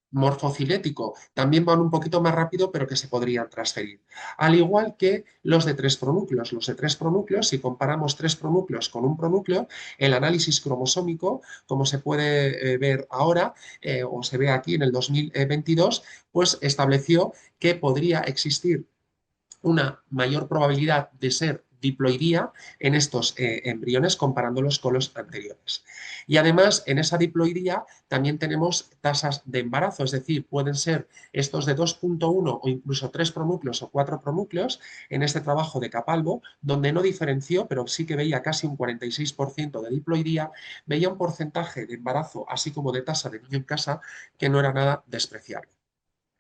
morfocinético también van un poquito más rápido, pero que se podrían transferir. Al igual que los de tres pronúcleos. Los de tres pronúcleos, si comparamos tres pronúcleos con un pronúcleo, el análisis cromosómico, como se puede ver ahora, o se ve aquí en el 2022, pues estableció que podría existir una mayor probabilidad de ser diploidía en estos embriones comparándolos con los anteriores. Y además, en esa diploidía también tenemos tasas de embarazo, es decir, pueden ser estos de 2.1 o incluso 3 pronúcleos o 4 pronúcleos en este trabajo de Capalvo, donde no diferenció, pero sí que veía casi un 46% de diploidía, veía un porcentaje de embarazo, así como de tasa de niño en casa, que no era nada despreciable.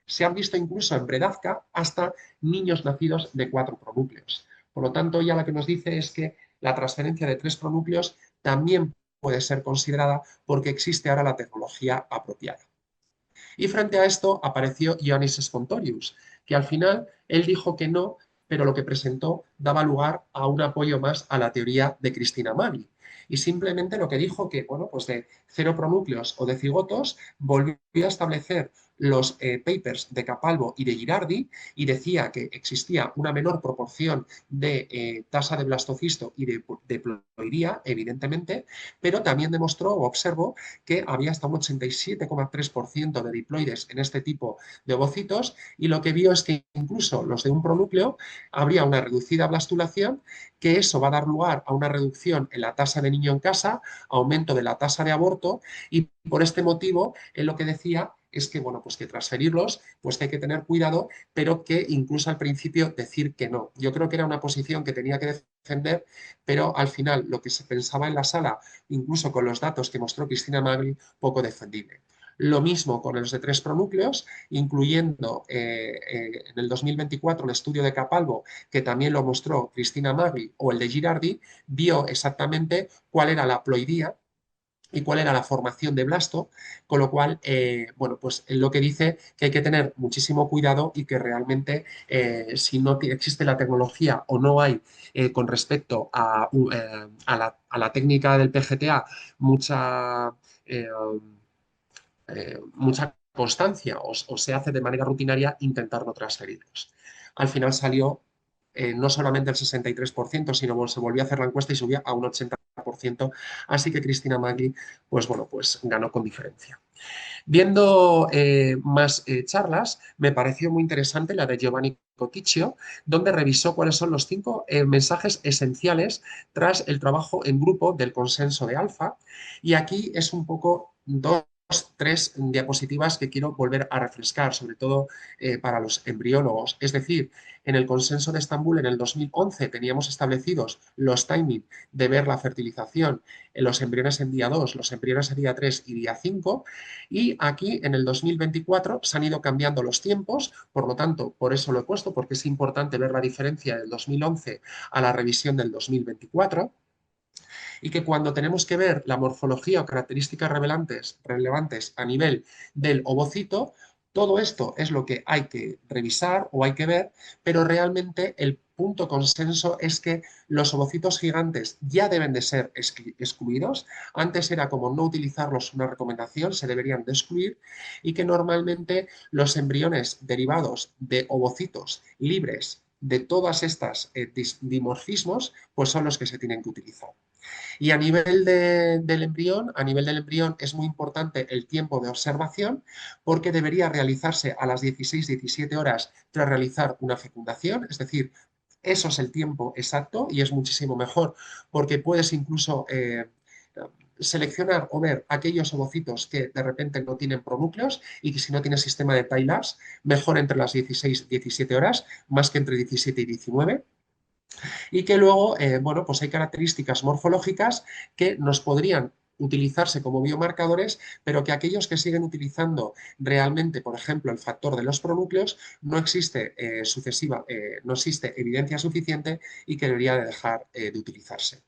Se han visto incluso en Bredazca hasta niños nacidos de 4 pronúcleos. Por lo tanto, ya lo que nos dice es que la transferencia de 3 pronúcleos también puede ser considerada porque existe ahora la tecnología apropiada. Y frente a esto apareció Ioannis Spontorius, que al final él dijo que no, pero lo que presentó daba lugar a un apoyo más a la teoría de Cristina Magli. Y simplemente lo que dijo que, bueno, pues de cero pronúcleos o de cigotos, volvió a establecer los papers de Capalvo y de Girardi y decía que existía una menor proporción de tasa de blastocisto y de ploiría, evidentemente, pero también demostró o observó que había hasta un 87,3% de diploides en este tipo de ovocitos y lo que vio es que incluso los de un pronúcleo habría una reducida blastulación, que eso va a dar lugar a una reducción en la tasa de niño en casa, aumento de la tasa de aborto y por este motivo él lo que decía es que, bueno, pues que transferirlos, pues que hay que tener cuidado, pero que incluso al principio decir que no. Yo creo que era una posición que tenía que defender, pero al final lo que se pensaba en la sala, incluso con los datos que mostró Cristina Magli, poco defendible. Lo mismo con los de tres pronúcleos, incluyendo en el 2024 el estudio de Capalvo, que también lo mostró Cristina Magli, o el de Girardi, vio exactamente cuál era la ploidía y cuál era la formación de blasto, con lo cual, bueno, pues lo que dice que hay que tener muchísimo cuidado y que realmente si no existe la tecnología o no hay con respecto a la técnica del PGTA mucha, eh, mucha constancia o se hace de manera rutinaria, intentar no transferirlos. Al final salió no solamente el 63%, sino se volvió a hacer la encuesta y subía a un 80%, así que Cristina Magli, pues bueno, pues ganó con diferencia. Viendo más charlas, me pareció muy interesante la de Giovanni Coticchio, donde revisó cuáles son los 5 mensajes esenciales tras el trabajo en grupo del consenso de alfa. Y aquí es un poco dos tres diapositivas que quiero volver a refrescar, sobre todo para los embriólogos. Es decir, en el consenso de Estambul en el 2011 teníamos establecidos los timing de ver la fertilización en los embriones en día 2, los embriones en día 3 y día 5, y aquí en el 2024 se han ido cambiando los tiempos, por lo tanto, por eso lo he puesto, porque es importante ver la diferencia del 2011 a la revisión del 2024 y que cuando tenemos que ver la morfología o características relevantes a nivel del ovocito, todo esto es lo que hay que revisar o hay que ver, pero realmente el punto consenso es que los ovocitos gigantes ya deben de ser excluidos. Antes era como no utilizarlos una recomendación, se deberían de excluir y que normalmente los embriones derivados de ovocitos libres de todas estas dimorfismos, pues son los que se tienen que utilizar. Y a nivel del embrión es muy importante el tiempo de observación porque debería realizarse a las 16-17 horas tras realizar una fecundación, es decir, eso es el tiempo exacto y es muchísimo mejor porque puedes incluso seleccionar o ver aquellos ovocitos que de repente no tienen pronúcleos y que si no tienes sistema de tie-lapse, mejor entre las 16-17 horas, más que entre 17 y 19 y que luego, bueno, pues hay características morfológicas que nos podrían utilizarse como biomarcadores, pero que aquellos que siguen utilizando realmente, por ejemplo, el factor de los pronúcleos, no existe evidencia suficiente y que debería de dejar de utilizarse.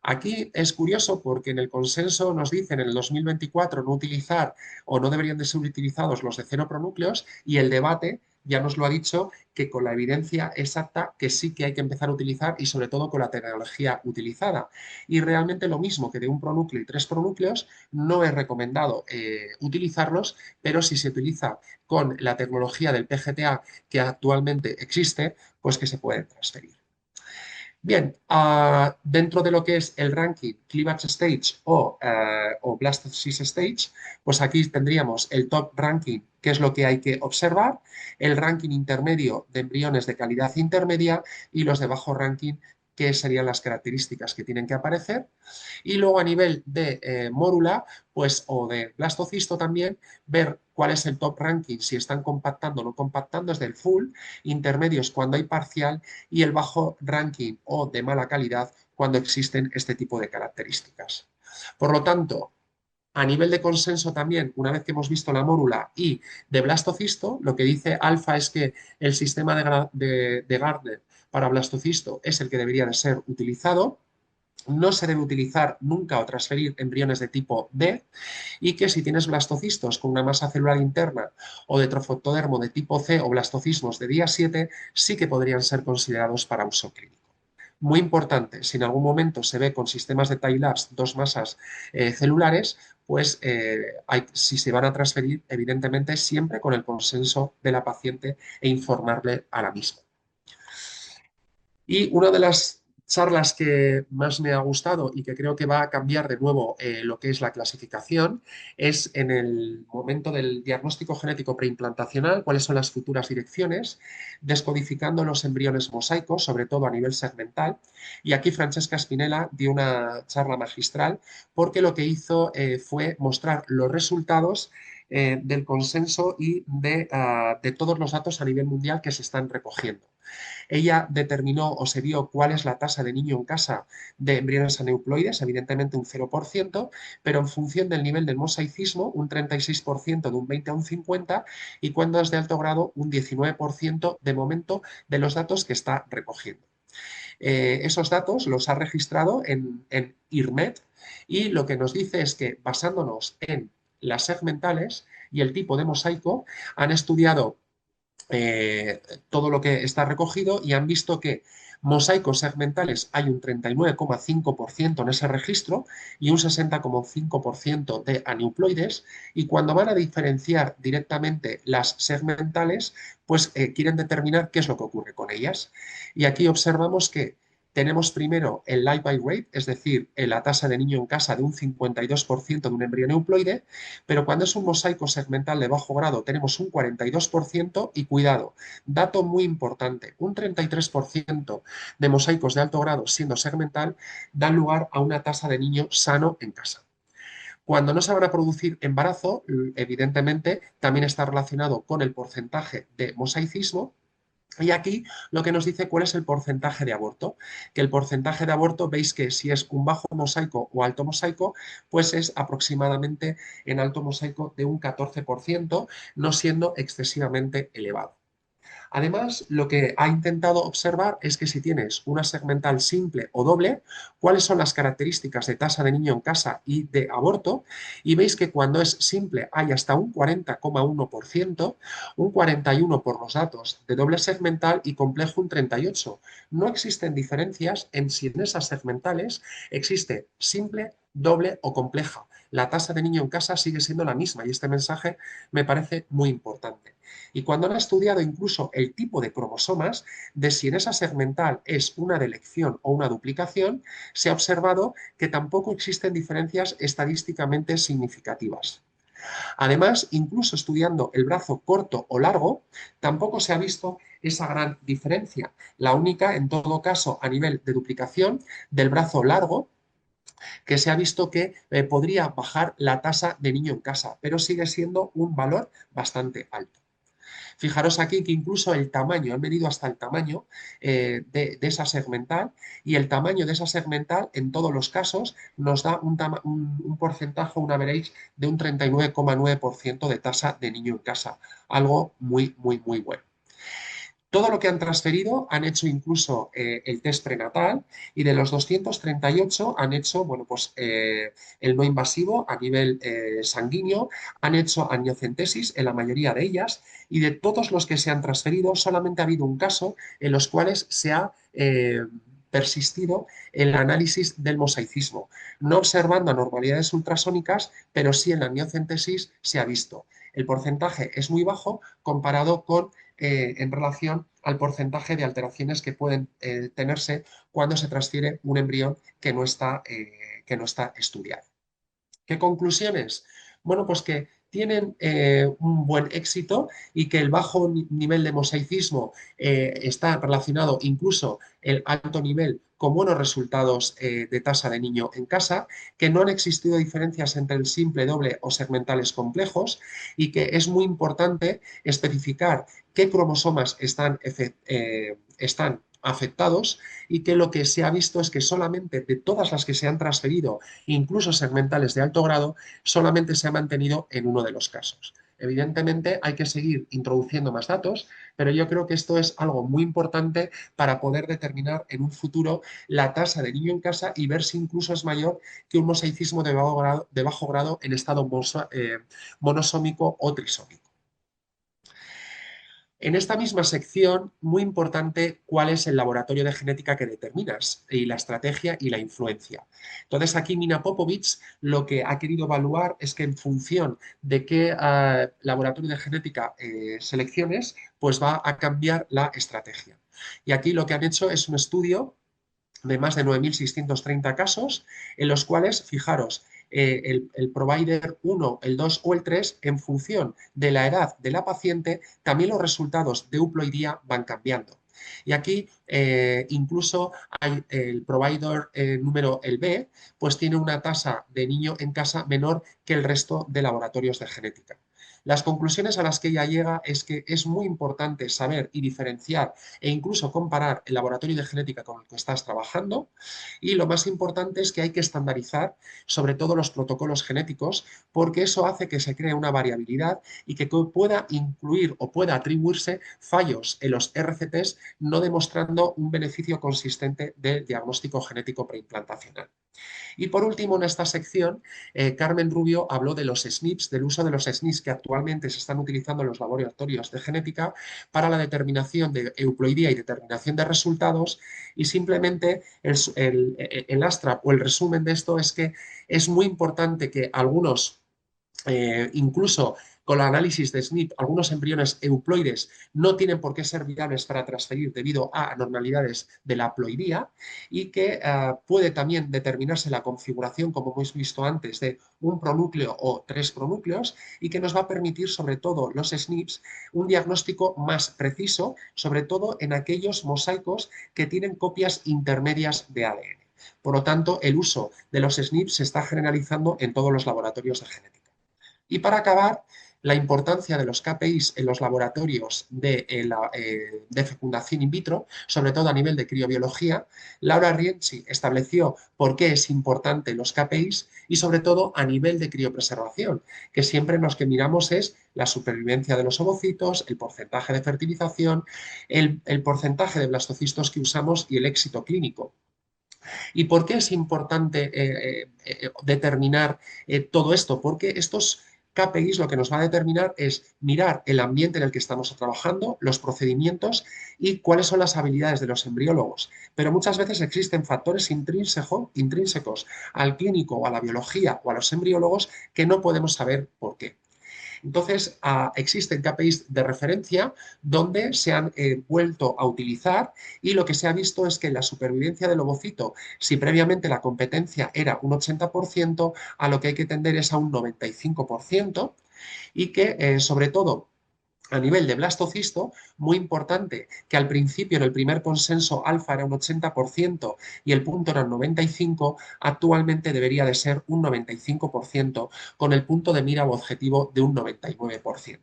Aquí es curioso porque en el consenso nos dicen en el 2024 no utilizar o no deberían de ser utilizados los de cero pronúcleos y el debate ya nos lo ha dicho que con la evidencia exacta que sí que hay que empezar a utilizar y sobre todo con la tecnología utilizada. Y realmente lo mismo que de un pronúcleo y tres pronúcleos, no es recomendado utilizarlos, pero si se utiliza con la tecnología del PGTA que actualmente existe, pues que se pueden transferir. Bien, dentro de lo que es el ranking Cleavage Stage o Blastocyst Stage, pues aquí tendríamos el top ranking, que es lo que hay que observar, el ranking intermedio de embriones de calidad intermedia y los de bajo ranking, que serían las características que tienen que aparecer. Y luego a nivel de mórula, pues o de blastocisto también, ver cuál es el top ranking, si están compactando o no compactando, es del full, intermedios cuando hay parcial y el bajo ranking o de mala calidad cuando existen este tipo de características. Por lo tanto, a nivel de consenso también, una vez que hemos visto la mórula y de blastocisto, lo que dice Alfa es que el sistema de Gardner para blastocisto es el que debería de ser utilizado. No se debe utilizar nunca o transferir embriones de tipo D y que si tienes blastocistos con una masa celular interna o de trofoctodermo de tipo C o blastocismos de día 7 sí que podrían ser considerados para uso clínico. Muy importante, si en algún momento se ve con sistemas de tie-lapse dos masas celulares, pues si se van a transferir, evidentemente siempre con el consenso de la paciente e informarle a la misma. Y una de las charlas que más me ha gustado y que creo que va a cambiar de nuevo lo que es la clasificación es en el momento del diagnóstico genético preimplantacional, cuáles son las futuras direcciones, descodificando los embriones mosaicos, sobre todo a nivel segmental. Y aquí Francesca Spinella dio una charla magistral porque lo que hizo fue mostrar los resultados del consenso y de todos los datos a nivel mundial que se están recogiendo. Ella determinó o se vio cuál es la tasa de niño en casa de embriones aneuploides, evidentemente un 0%, pero en función del nivel del mosaicismo, un 36%, de un 20 a un 50, y cuando es de alto grado, un 19% de momento de los datos que está recogiendo. Esos datos los ha registrado en IRMED y lo que nos dice es que basándonos en las segmentales y el tipo de mosaico, han estudiado todo lo que está recogido y han visto que mosaicos segmentales hay un 39,5% en ese registro y un 60,5% de aneuploides y cuando van a diferenciar directamente las segmentales pues quieren determinar qué es lo que ocurre con ellas y aquí observamos que tenemos primero el live by rate, es decir, la tasa de niño en casa de un 52% de un embrión euploide, pero cuando es un mosaico segmental de bajo grado tenemos un 42% y cuidado, dato muy importante, un 33% de mosaicos de alto grado siendo segmental dan lugar a una tasa de niño sano en casa. Cuando no se van a producir embarazo, evidentemente también está relacionado con el porcentaje de mosaicismo. Y aquí lo que nos dice cuál es el porcentaje de aborto, que el porcentaje de aborto, veis que si es un bajo mosaico o alto mosaico, pues es aproximadamente en alto mosaico de un 14%, no siendo excesivamente elevado. Además, lo que ha intentado observar es que si tienes una segmental simple o doble, cuáles son las características de tasa de niño en casa y de aborto, y veis que cuando es simple hay hasta un 40,1%, un 41% por los datos de doble segmental y complejo un 38%. No existen diferencias en si en esas segmentales existe simple, doble o compleja. La tasa de niño en casa sigue siendo la misma y este mensaje me parece muy importante. Y cuando han estudiado incluso el tipo de cromosomas, de si en esa segmental es una delección o una duplicación, se ha observado que tampoco existen diferencias estadísticamente significativas. Además, incluso estudiando el brazo corto o largo, tampoco se ha visto esa gran diferencia. La única, en todo caso, a nivel de duplicación del brazo largo, que se ha visto que podría bajar la tasa de niño en casa, pero sigue siendo un valor bastante alto. Fijaros aquí que incluso el tamaño, han medido hasta el tamaño de esa segmental y el tamaño de esa segmental en todos los casos nos da un porcentaje, un average de un 39,9% de tasa de niño en casa. Algo muy, muy, muy bueno. Todo lo que han transferido han hecho incluso el test prenatal y de los 238 han hecho bueno, pues, el no invasivo a nivel sanguíneo, han hecho amniocentesis en la mayoría de ellas y de todos los que se han transferido solamente ha habido un caso en los cuales se ha persistido el análisis del mosaicismo, no observando anormalidades ultrasónicas, pero sí en la amniocentesis se ha visto. El porcentaje es muy bajo comparado con en relación al porcentaje de alteraciones que pueden tenerse cuando se transfiere un embrión que no está estudiado. ¿Qué conclusiones? Bueno, pues que tienen un buen éxito y que el bajo nivel de mosaicismo está relacionado incluso el alto nivel con buenos resultados de tasa de niño en casa, que no han existido diferencias entre el simple, doble o segmentales complejos y que es muy importante especificar qué cromosomas están afectados y que lo que se ha visto es que solamente de todas las que se han transferido, incluso segmentales de alto grado, solamente se ha mantenido en uno de los casos. Evidentemente hay que seguir introduciendo más datos, pero yo creo que esto es algo muy importante para poder determinar en un futuro la tasa de niño en casa y ver si incluso es mayor que un mosaicismo de bajo grado en estado monosómico o trisómico. En esta misma sección, muy importante cuál es el laboratorio de genética que determinas y la estrategia y la influencia. Entonces, aquí Mina Popovic lo que ha querido evaluar es que en función de qué laboratorio de genética selecciones, pues va a cambiar la estrategia. Y aquí lo que han hecho es un estudio de más de 9.630 casos, en los cuales, fijaros, el provider 1, el 2 o el 3, en función de la edad de la paciente, también los resultados de euploidía van cambiando. Y aquí incluso hay el provider número el B, pues tiene una tasa de niño en casa menor que el resto de laboratorios de genética. Las conclusiones a las que ella llega es que es muy importante saber y diferenciar e incluso comparar el laboratorio de genética con el que estás trabajando y lo más importante es que hay que estandarizar sobre todo los protocolos genéticos porque eso hace que se cree una variabilidad y que pueda incluir o pueda atribuirse fallos en los RCTs no demostrando un beneficio consistente del diagnóstico genético preimplantacional. Y por último, en esta sección, Carmen Rubio habló de los SNPs, del uso de los SNPs que actualmente se están utilizando en los laboratorios de genética para la determinación de euploidía y determinación de resultados. Y simplemente el ASTRAP o el resumen de esto es que es muy importante que algunos incluso con el análisis de SNP, algunos embriones euploides no tienen por qué ser viables para transferir debido a anormalidades de la haploidía y que puede también determinarse la configuración, como hemos visto antes, de un pronúcleo o tres pronúcleos y que nos va a permitir, sobre todo los SNPs, un diagnóstico más preciso, sobre todo en aquellos mosaicos que tienen copias intermedias de ADN. Por lo tanto, el uso de los SNPs se está generalizando en todos los laboratorios de genética. Y para acabar, la importancia de los KPIs en los laboratorios de fecundación in vitro, sobre todo a nivel de criobiología. Laura Rienzi estableció por qué es importante los KPIs y sobre todo a nivel de criopreservación, que siempre los que miramos es la supervivencia de los ovocitos, el porcentaje de fertilización, el porcentaje de blastocistos que usamos y el éxito clínico. ¿Y por qué es importante determinar todo esto? Porque estos KPIs lo que nos va a determinar es mirar el ambiente en el que estamos trabajando, los procedimientos y cuáles son las habilidades de los embriólogos. Pero muchas veces existen factores intrínsecos al clínico o a la biología o a los embriólogos que no podemos saber por qué. Entonces, existen KPIs de referencia donde se han vuelto a utilizar y lo que se ha visto es que la supervivencia del ovocito, si previamente la competencia era un 80%, a lo que hay que tender es a un 95% y que, sobre todo, a nivel de blastocisto, muy importante, que al principio en el primer consenso alfa era un 80% y el punto era un 95%, actualmente debería de ser un 95% con el punto de mira o objetivo de un 99%.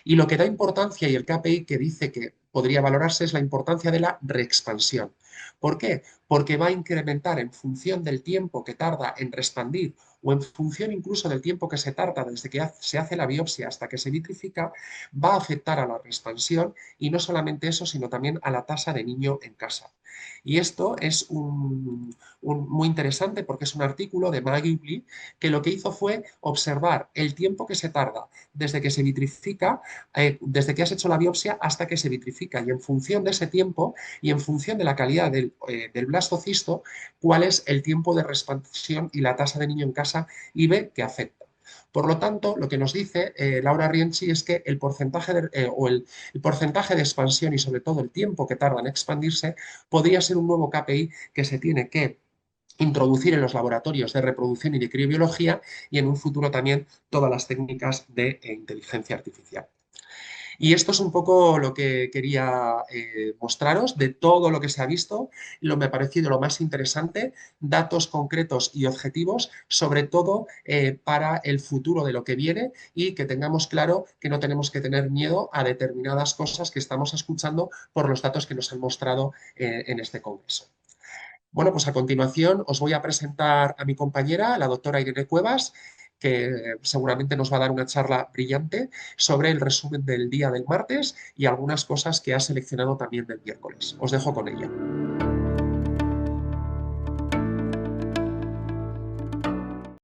Y lo que da importancia y el KPI que dice que podría valorarse es la importancia de la reexpansión. ¿Por qué? Porque va a incrementar en función del tiempo que tarda en reexpandir o en función incluso del tiempo que se tarda desde que se hace la biopsia hasta que se vitrifica, va a afectar a la reexpansión y no solamente eso, sino también a la tasa de niño en casa. Y esto es muy interesante porque es un artículo de Maggie Lee que lo que hizo fue observar el tiempo que se tarda desde que se vitrifica, desde que has hecho la biopsia hasta que se vitrifica. Y en función de ese tiempo y en función de la calidad del blastocisto, cuál es el tiempo de reexpansión y la tasa de niño en casa y ve que afecta. Por lo tanto, lo que nos dice Laura Rienzi es que el porcentaje el porcentaje de expansión y sobre todo el tiempo que tarda en expandirse podría ser un nuevo KPI que se tiene que introducir en los laboratorios de reproducción y de criobiología y en un futuro también todas las técnicas de inteligencia artificial. Y esto es un poco lo que quería mostraros de todo lo que se ha visto, lo me ha parecido lo más interesante, datos concretos y objetivos, sobre todo para el futuro de lo que viene y que tengamos claro que no tenemos que tener miedo a determinadas cosas que estamos escuchando por los datos que nos han mostrado en este congreso. Bueno, pues a continuación os voy a presentar a mi compañera, la doctora Irene Cuevas, que seguramente nos va a dar una charla brillante sobre el resumen del día del martes y algunas cosas que ha seleccionado también del miércoles. Os dejo con ella.